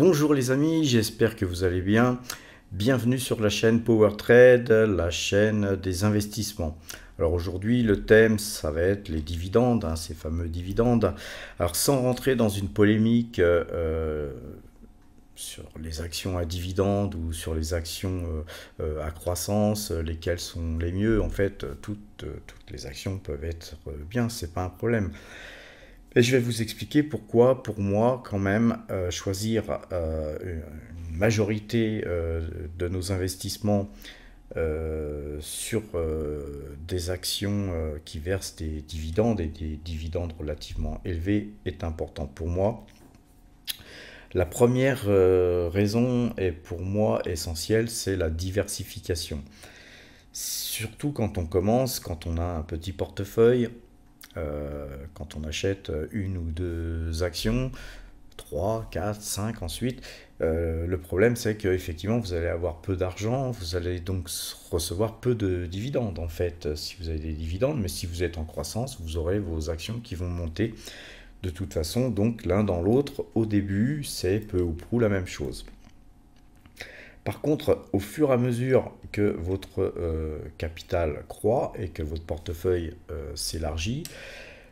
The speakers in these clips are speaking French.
Bonjour les amis, j'espère que vous allez bien. Bienvenue sur la chaîne Power Trade, la chaîne des investissements. Alors aujourd'hui, le thème, ça va être les dividendes, ces fameux dividendes. Alors sans rentrer dans une polémique sur les actions à dividendes ou sur les actions à croissance, lesquelles sont les mieux, en fait, toutes les actions peuvent être bien, c'est pas un problème. Et je vais vous expliquer pourquoi, pour moi, quand même, choisir une majorité de nos investissements sur des actions qui versent des dividendes et des dividendes relativement élevés est important pour moi. La première raison est pour moi essentielle, c'est la diversification. Surtout quand on commence, quand on a un petit portefeuille, quand on achète une ou deux actions, 3, 4, 5 ensuite, le problème c'est qu'effectivement vous allez avoir peu d'argent, vous allez donc recevoir peu de dividendes en fait, si vous avez des dividendes, mais si vous êtes en croissance, vous aurez vos actions qui vont monter de toute façon, donc l'un dans l'autre, au début c'est peu ou prou la même chose. Par contre, au fur et à mesure que votre capital croît et que votre portefeuille s'élargit,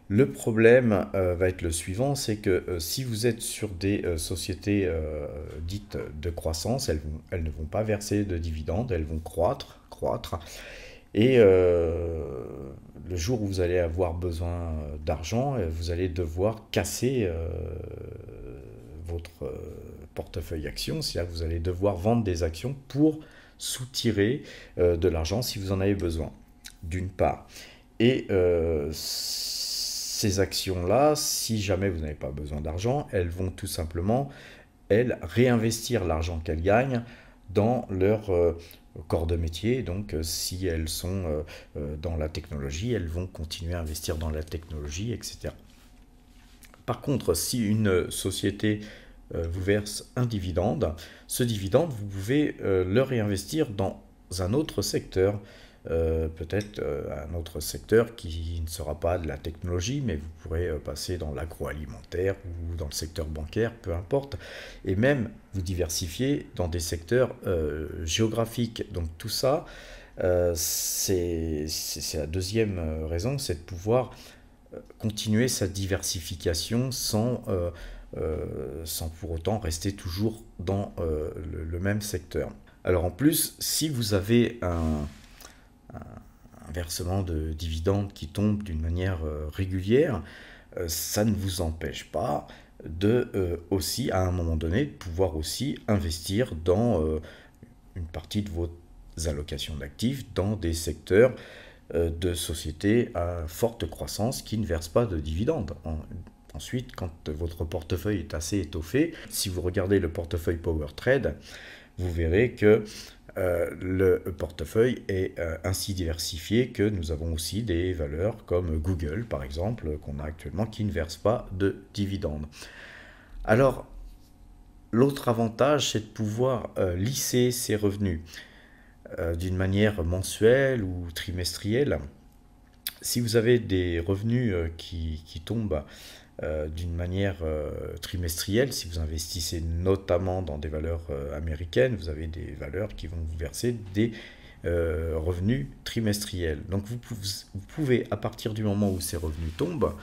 le problème va être le suivant, c'est que si vous êtes sur des sociétés dites de croissance, elles ne vont pas verser de dividendes, elles vont croître. Et le jour où vous allez avoir besoin d'argent, vous allez devoir casser votre portefeuille actions, c'est-à-dire que vous allez devoir vendre des actions pour soutirer de l'argent si vous en avez besoin, d'une part. Et ces actions-là, si jamais vous n'avez pas besoin d'argent, elles vont tout simplement, elles, réinvestir l'argent qu'elles gagnent dans leur corps de métier. Donc si elles sont dans la technologie, elles vont continuer à investir dans la technologie, etc. Par contre, si une société vous verse un dividende, ce dividende, vous pouvez le réinvestir dans un autre secteur, peut-être un autre secteur qui ne sera pas de la technologie, mais vous pourrez passer dans l'agroalimentaire ou dans le secteur bancaire, peu importe, et même vous diversifier dans des secteurs géographiques. Donc tout ça, c'est la deuxième raison, c'est de pouvoir continuer sa diversification sans pour autant rester toujours dans le même secteur. Alors en plus, si vous avez un versement de dividendes qui tombe d'une manière régulière, ça ne vous empêche pas de aussi, à un moment donné, de pouvoir aussi investir dans une partie de vos allocations d'actifs dans des secteurs de sociétés à forte croissance qui ne versent pas de dividendes. Ensuite, quand votre portefeuille est assez étoffé, si vous regardez le portefeuille Power Trade, vous verrez que le portefeuille est ainsi diversifié que nous avons aussi des valeurs comme Google, par exemple, qu'on a actuellement, qui ne versent pas de dividendes. Alors, l'autre avantage, c'est de pouvoir lisser ses revenus d'une manière mensuelle ou trimestrielle. Si vous avez des revenus qui tombent d'une manière trimestrielle, si vous investissez notamment dans des valeurs américaines, vous avez des valeurs qui vont vous verser des revenus trimestriels. Donc vous pouvez, à partir du moment où ces revenus tombent,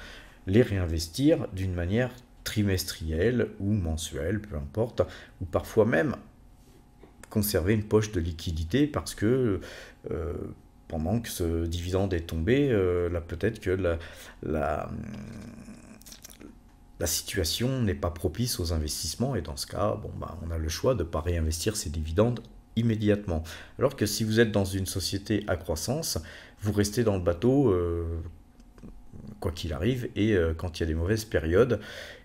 les réinvestir d'une manière trimestrielle ou mensuelle, peu importe, ou parfois même conserver une poche de liquidité parce que pendant que ce dividende est tombé, là peut-être que la situation n'est pas propice aux investissements et dans ce cas, bon, on a le choix de ne pas réinvestir ces dividendes immédiatement. Alors que si vous êtes dans une société à croissance, vous restez dans le bateau quoi qu'il arrive et quand il y a des mauvaises périodes,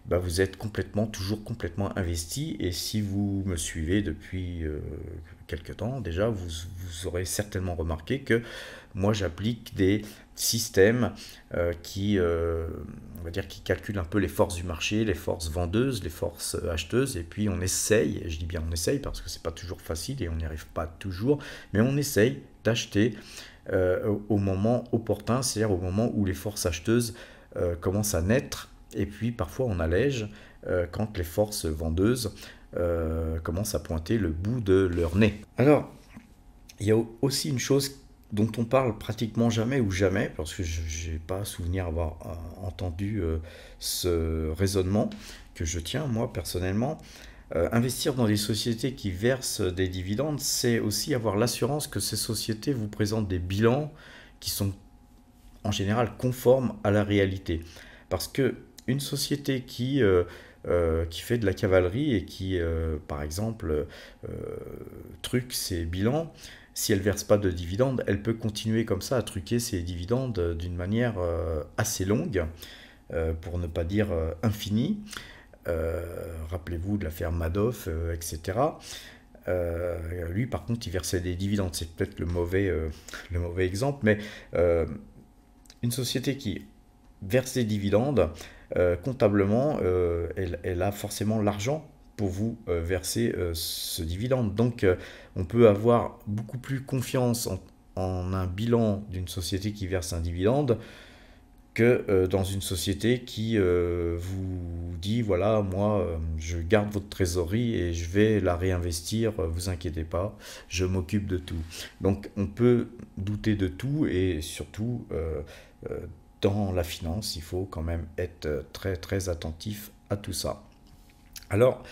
vous êtes toujours complètement investi et si vous me suivez depuis quelque temps, déjà vous aurez certainement remarqué que moi j'applique des systèmes on va dire, qui calculent un peu les forces du marché, les forces vendeuses, les forces acheteuses, et puis on essaye, et je dis bien on essaye parce que c'est pas toujours facile et on n'y arrive pas toujours, mais on essaye d'acheter au moment opportun, c'est-à-dire au moment où les forces acheteuses commencent à naître, et puis parfois on allège quand les forces vendeuses commencent à pointer le bout de leur nez. Alors, il y a aussi une chose dont on parle pratiquement jamais ou jamais, parce que je n'ai pas souvenir avoir entendu ce raisonnement que je tiens, moi, personnellement. Investir dans des sociétés qui versent des dividendes, c'est aussi avoir l'assurance que ces sociétés vous présentent des bilans qui sont en général conformes à la réalité. Parce que une société qui fait de la cavalerie et qui, par exemple, truque ses bilans, si elle ne verse pas de dividendes, elle peut continuer comme ça à truquer ses dividendes d'une manière assez longue, pour ne pas dire infinie. Rappelez-vous de l'affaire Madoff, etc. Lui, par contre, il versait des dividendes. C'est peut-être le mauvais exemple, mais une société qui verse des dividendes, comptablement, elle a forcément l'argent pour vous verser ce dividende. Donc, on peut avoir beaucoup plus confiance en un bilan d'une société qui verse un dividende que dans une société qui vous dit, voilà, moi, je garde votre trésorerie et je vais la réinvestir, vous inquiétez pas, je m'occupe de tout. Donc, on peut douter de tout et surtout, euh, dans la finance, il faut quand même être très, très attentif à tout ça. Alors,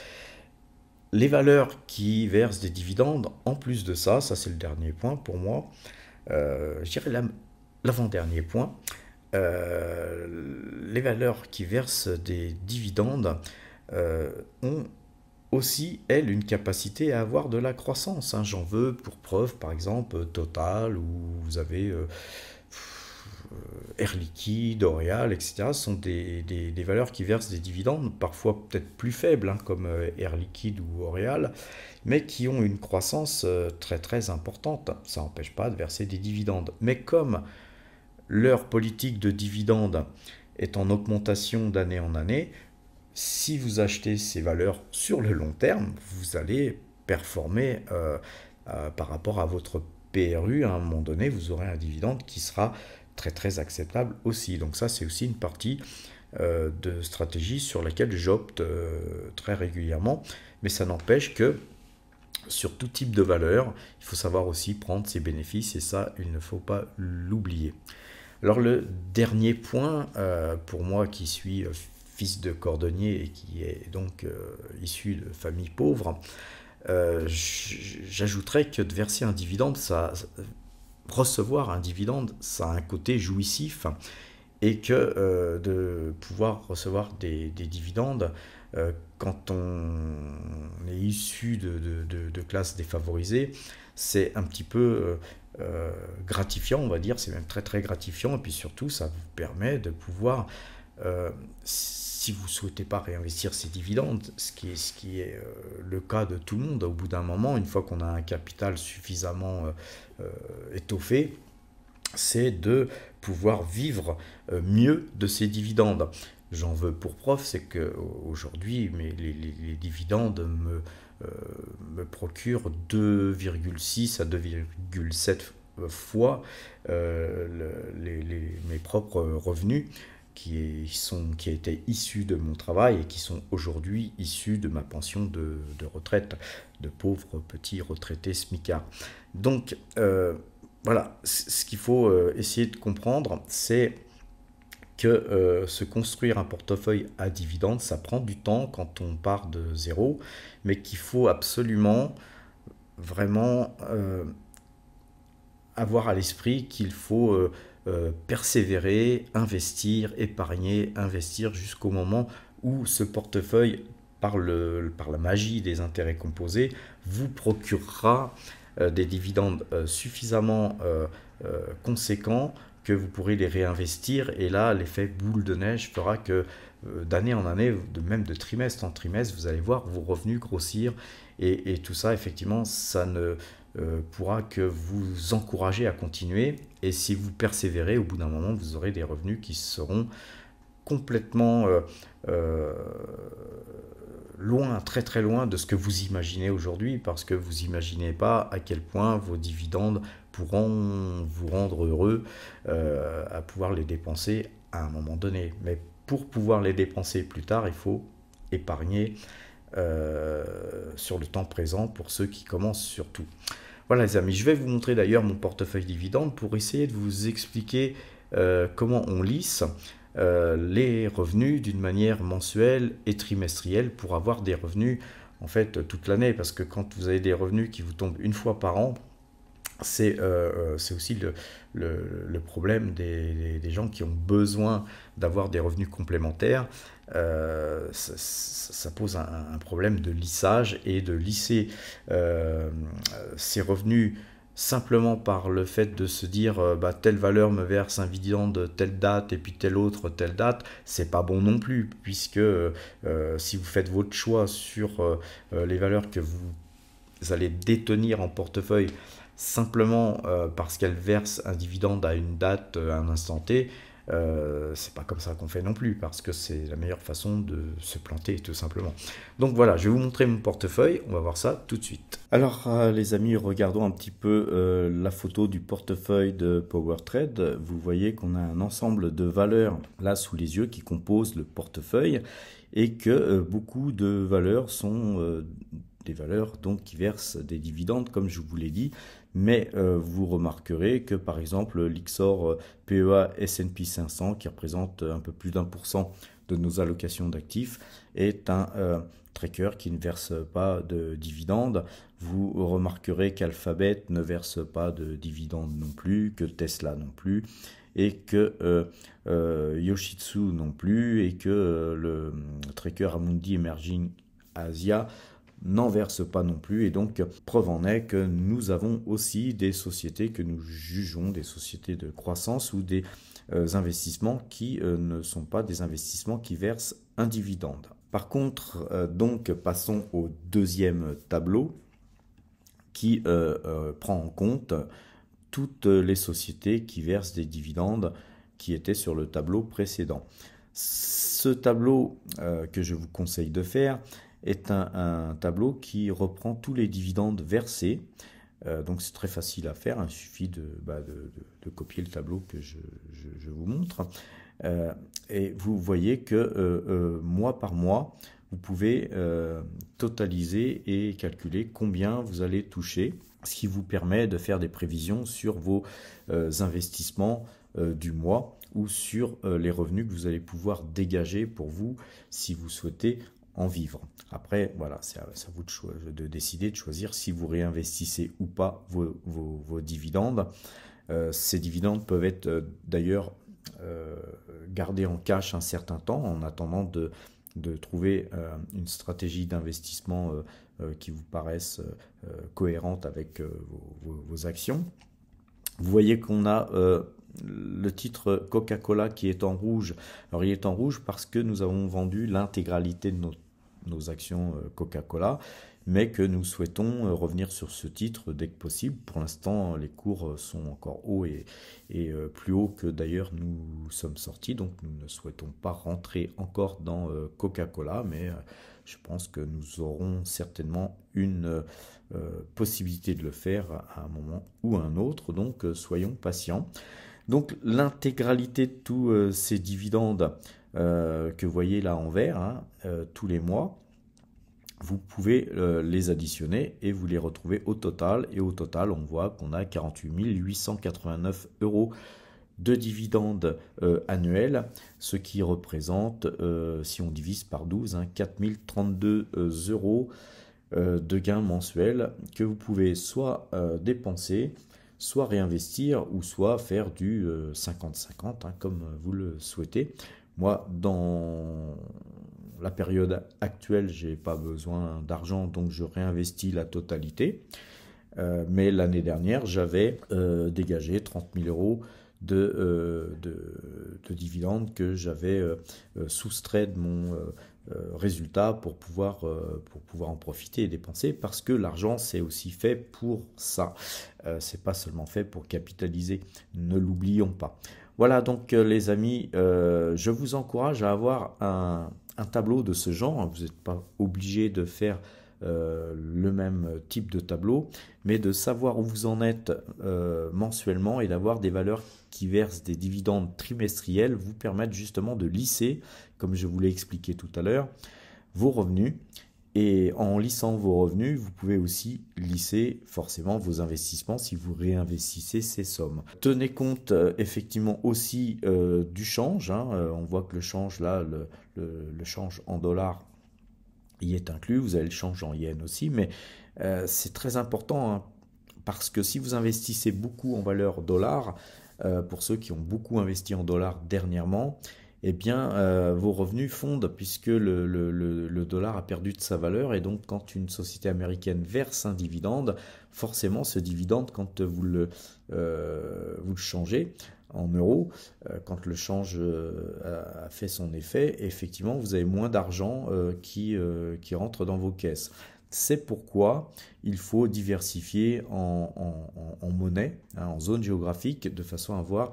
les valeurs qui versent des dividendes, en plus de ça, ça c'est le dernier point pour moi, je dirais l'avant-dernier point, les valeurs qui versent des dividendes ont aussi, elles, une capacité à avoir de la croissance, hein. J'en veux pour preuve, par exemple, Total, où vous avez Air Liquide, L'Oréal, etc. Ce sont des valeurs qui versent des dividendes, parfois peut-être plus faibles, hein, comme Air Liquide ou L'Oréal, mais qui ont une croissance très très importante. Ça n'empêche pas de verser des dividendes. Mais comme leur politique de dividendes est en augmentation d'année en année, si vous achetez ces valeurs sur le long terme, vous allez performer par rapport à votre PRU. À un moment donné, vous aurez un dividende qui sera très très acceptable aussi. Donc ça, c'est aussi une partie de stratégie sur laquelle j'opte très régulièrement. Mais ça n'empêche que sur tout type de valeur, il faut savoir aussi prendre ses bénéfices et ça, il ne faut pas l'oublier. Alors le dernier point, pour moi qui suis fils de cordonnier et qui est donc issu de famille pauvre, j'ajouterais que de verser un dividende, recevoir un dividende, ça a un côté jouissif et que de pouvoir recevoir des dividendes quand on est issu de classes défavorisées, c'est un petit peu gratifiant, on va dire, c'est même très très gratifiant, et puis surtout ça vous permet de pouvoir, si vous ne souhaitez pas réinvestir ces dividendes, ce qui est le cas de tout le monde, au bout d'un moment, une fois qu'on a un capital suffisamment étoffé, c'est de pouvoir vivre mieux de ces dividendes. J'en veux pour preuve, c'est qu'aujourd'hui, les dividendes me procurent 2,6 à 2,7 fois mes propres revenus qui étaient issus de mon travail et qui sont aujourd'hui issus de ma pension de retraite, de pauvres petits retraités smicards. Donc, voilà, ce qu'il faut essayer de comprendre, c'est que se construire un portefeuille à dividendes, ça prend du temps quand on part de zéro, mais qu'il faut absolument vraiment avoir à l'esprit qu'il faut persévérer, investir, épargner, investir jusqu'au moment où ce portefeuille, par la magie des intérêts composés, vous procurera des dividendes suffisamment conséquents que vous pourrez les réinvestir, et là l'effet boule de neige fera que d'année en année, même de trimestre en trimestre, vous allez voir vos revenus grossir, et tout ça effectivement ça ne pourra que vous encourager à continuer, et si vous persévérez, au bout d'un moment vous aurez des revenus qui seront complètement loin, très très loin de ce que vous imaginez aujourd'hui, parce que vous n'imaginez pas à quel point vos dividendes pourront vous rendre heureux à pouvoir les dépenser à un moment donné. Mais pour pouvoir les dépenser plus tard, il faut épargner sur le temps présent pour ceux qui commencent surtout. Voilà les amis, je vais vous montrer d'ailleurs mon portefeuille dividende pour essayer de vous expliquer comment on lisse les revenus d'une manière mensuelle et trimestrielle pour avoir des revenus en fait toute l'année, parce que quand vous avez des revenus qui vous tombent une fois par an, c'est aussi le problème des gens qui ont besoin d'avoir des revenus complémentaires. Ça pose un problème de lissage, et de lisser ces revenus simplement par le fait de se dire bah, telle valeur me verse un dividende telle date et puis telle autre telle date, c'est pas bon non plus, puisque si vous faites votre choix sur les valeurs que vous allez détenir en portefeuille simplement parce qu'elle verse un dividende à une date, à un instant T, c'est pas comme ça qu'on fait non plus, parce que c'est la meilleure façon de se planter tout simplement. Donc voilà, je vais vous montrer mon portefeuille, on va voir ça tout de suite. Alors les amis, regardons un petit peu la photo du portefeuille de PowerTrade. Vous voyez qu'on a un ensemble de valeurs là sous les yeux qui composent le portefeuille, et que beaucoup de valeurs sont des valeurs donc qui versent des dividendes, comme je vous l'ai dit. Mais vous remarquerez que par exemple l'Ixor PEA S&P 500, qui représente un peu plus d'1% de nos allocations d'actifs, est un tracker qui ne verse pas de dividendes. Vous remarquerez qu'Alphabet ne verse pas de dividendes non plus, que Tesla non plus, et que Yoshitsu non plus, et que le tracker Amundi Emerging Asia n'en verse pas non plus. Et donc preuve en est que nous avons aussi des sociétés que nous jugeons des sociétés de croissance, ou des investissements qui ne sont pas des investissements qui versent un dividende. Par contre, donc passons au deuxième tableau qui prend en compte toutes les sociétés qui versent des dividendes qui étaient sur le tableau précédent. Ce tableau que je vous conseille de faire est un tableau qui reprend tous les dividendes versés. Donc c'est très facile à faire, il suffit de copier le tableau que je vous montre. Et vous voyez que mois par mois, vous pouvez totaliser et calculer combien vous allez toucher, ce qui vous permet de faire des prévisions sur vos investissements du mois, ou sur les revenus que vous allez pouvoir dégager pour vous si vous souhaitez en vivre. Après, voilà, c'est à vous de décider, de choisir si vous réinvestissez ou pas vos dividendes. Ces dividendes peuvent être d'ailleurs gardés en cash un certain temps, en attendant de trouver une stratégie d'investissement qui vous paraisse cohérente avec vos actions. Vous voyez qu'on a le titre Coca-Cola qui est en rouge. Alors il est en rouge parce que nous avons vendu l'intégralité de nos actions Coca-Cola, mais que nous souhaitons revenir sur ce titre dès que possible. Pour l'instant, les cours sont encore hauts, et plus hauts que d'ailleurs nous sommes sortis, donc nous ne souhaitons pas rentrer encore dans Coca-Cola, mais je pense que nous aurons certainement une possibilité de le faire à un moment ou à un autre, donc soyons patients. Donc l'intégralité de tous ces dividendes que vous voyez là en vert, tous les mois, vous pouvez les additionner et vous les retrouvez au total. Et au total, on voit qu'on a 48 889 € de dividendes annuels, ce qui représente, si on divise par 12, 4 032 € de gains mensuels que vous pouvez soit dépenser, soit réinvestir, ou soit faire du 50-50, comme vous le souhaitez. Moi, dans la période actuelle, je n'ai pas besoin d'argent, donc je réinvestis la totalité. Mais l'année dernière, j'avais dégagé 30 000 € de dividendes que j'avais soustrait de mon résultat pour pouvoir en profiter et dépenser, parce que l'argent c'est aussi fait pour ça, c'est pas seulement fait pour capitaliser, ne l'oublions pas. Voilà donc les amis, je vous encourage à avoir un tableau de ce genre. Vous n'êtes pas obligé de faire le même type de tableau, mais de savoir où vous en êtes mensuellement, et d'avoir des valeurs qui versent des dividendes trimestriels vous permettent justement de lisser, comme je vous l'ai expliqué tout à l'heure, vos revenus, Et en lissant vos revenus, vous pouvez aussi lisser forcément vos investissements si vous réinvestissez ces sommes. Tenez compte effectivement aussi du change, hein. On voit que le change là, le change en dollars y est inclus. Vous avez le change en yens aussi, mais c'est très important, hein, parce que si vous investissez beaucoup en valeur dollar, pour ceux qui ont beaucoup investi en dollars dernièrement, eh bien, vos revenus fondent puisque le dollar a perdu de sa valeur. Et donc, quand une société américaine verse un dividende, forcément, ce dividende, quand vous le changez en euros, quand le change a fait son effet, effectivement, vous avez moins d'argent qui rentre dans vos caisses. C'est pourquoi il faut diversifier en monnaie, hein, en zone géographique, de façon à avoir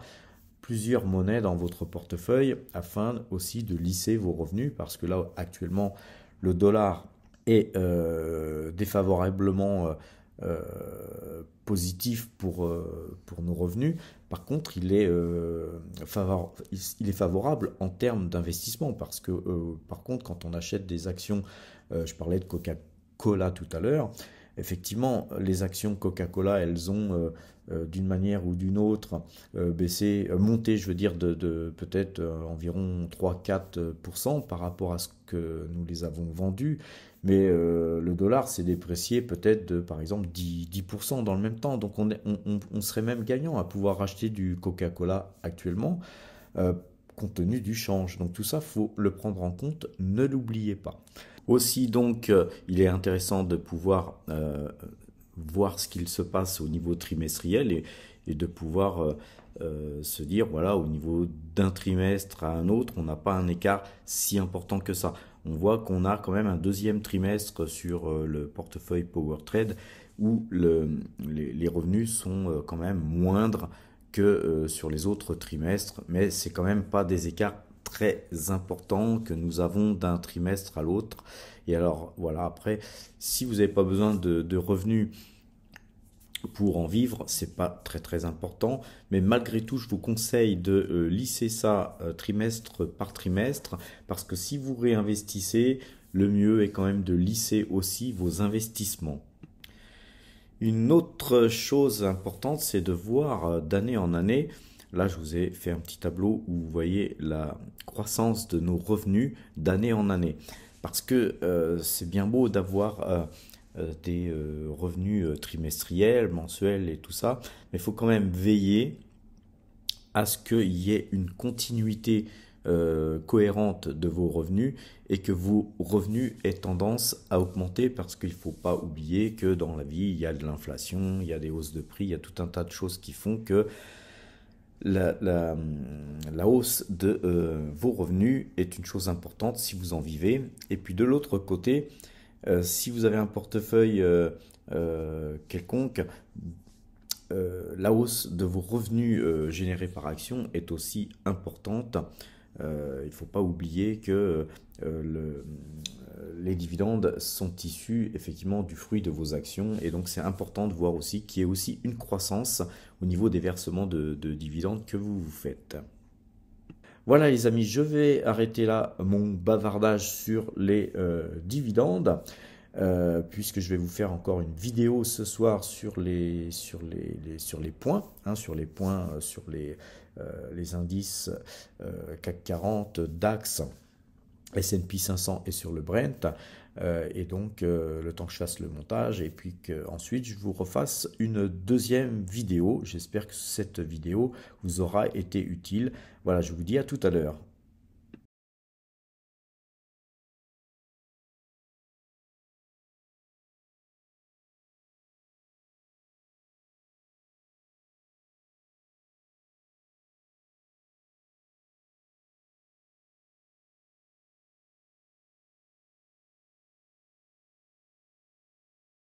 plusieurs monnaies dans votre portefeuille afin aussi de lisser vos revenus, parce que là actuellement le dollar est défavorablement positif pour nos revenus. Par contre, il est favorable en termes d'investissement, parce que par contre, quand on achète des actions, je parlais de Coca-Cola tout à l'heure, effectivement, les actions Coca-Cola, elles ont d'une manière ou d'une autre monté, je veux dire, de peut-être environ 3-4% par rapport à ce que nous les avons vendus. Mais le dollar s'est déprécié peut-être de, par exemple, 10% dans le même temps. Donc on serait même gagnant à pouvoir acheter du Coca-Cola actuellement, compte tenu du change. Donc tout ça, faut le prendre en compte, ne l'oubliez pas. Aussi, donc, il est intéressant de pouvoir voir ce qu'il se passe au niveau trimestriel et de pouvoir se dire, voilà, au niveau d'un trimestre à un autre, on n'a pas un écart si important que ça. On voit qu'on a quand même un deuxième trimestre sur le portefeuille PowerTrade où les revenus sont quand même moindres que sur les autres trimestres, mais c'est quand même pas des écarts très importants que nous avons d'un trimestre à l'autre. Et alors voilà, après, si vous n'avez pas besoin de revenus pour en vivre, c'est pas très important, mais malgré tout, je vous conseille de lisser ça trimestre par trimestre, parce que si vous réinvestissez, le mieux est quand même de lisser aussi vos investissements. Une autre chose importante, c'est de voir d'année en année. Là, je vous ai fait un petit tableau où vous voyez la croissance de nos revenus d'année en année. Parce que c'est bien beau d'avoir des revenus trimestriels, mensuels et tout ça, mais il faut quand même veiller à ce qu'il y ait une continuité cohérente de vos revenus et que vos revenus aient tendance à augmenter, parce qu'il ne faut pas oublier que dans la vie, il y a de l'inflation, il y a des hausses de prix, il y a tout un tas de choses qui font que la hausse de vos revenus est une chose importante si vous en vivez. Et puis de l'autre côté, si vous avez un portefeuille quelconque, la hausse de vos revenus générés par action est aussi importante. Il ne faut pas oublier que les dividendes sont issus effectivement du fruit de vos actions, et donc c'est important de voir aussi qu'il y ait aussi une croissance au niveau des versements de dividendes que vous faites. Voilà les amis, je vais arrêter là mon bavardage sur les dividendes, puisque je vais vous faire encore une vidéo ce soir sur les points, hein, sur les indices CAC 40, DAX, S&P 500 et sur le Brent. Et donc le temps que je fasse le montage et puis qu'ensuite je vous refasse une deuxième vidéo. J'espère que cette vidéo vous aura été utile. Voilà, je vous dis à tout à l'heure.